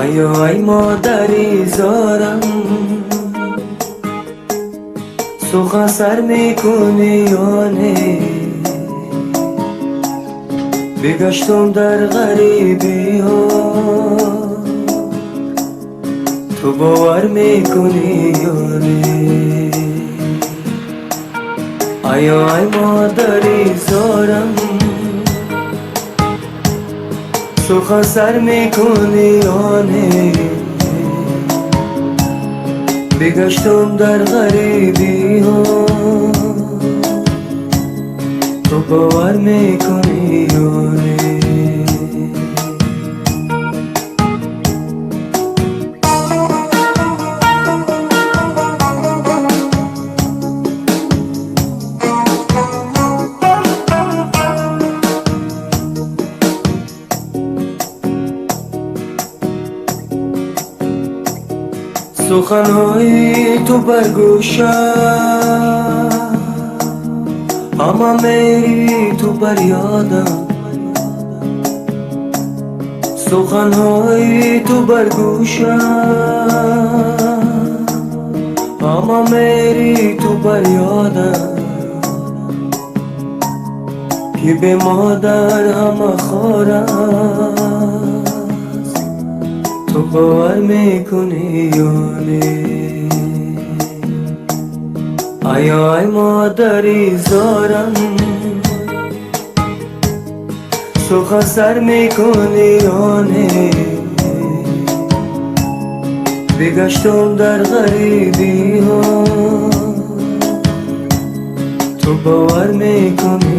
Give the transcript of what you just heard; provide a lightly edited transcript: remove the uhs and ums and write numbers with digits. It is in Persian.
ای مادری زارم، سخن سر میکنی یا نه؟ بگشتم در غریبی ها، تو باور میکنی یا نه؟ ای مادری زارم، سخن سر میکنی یا نه؟ بگشتم در غریبی ها، تو باور میکنی یا نه؟ سخنهای تو بر گوشم، اما میری تو بر یادم. سخنهای تو بر گوشم، اما میری تو بر یادم. که به مادر همه خورم، تو باور میکنی یا نه؟ ای مادری زارم، سخن سر میکنی یا نه؟ بگشتم در غریبی ها، تو باور میکنی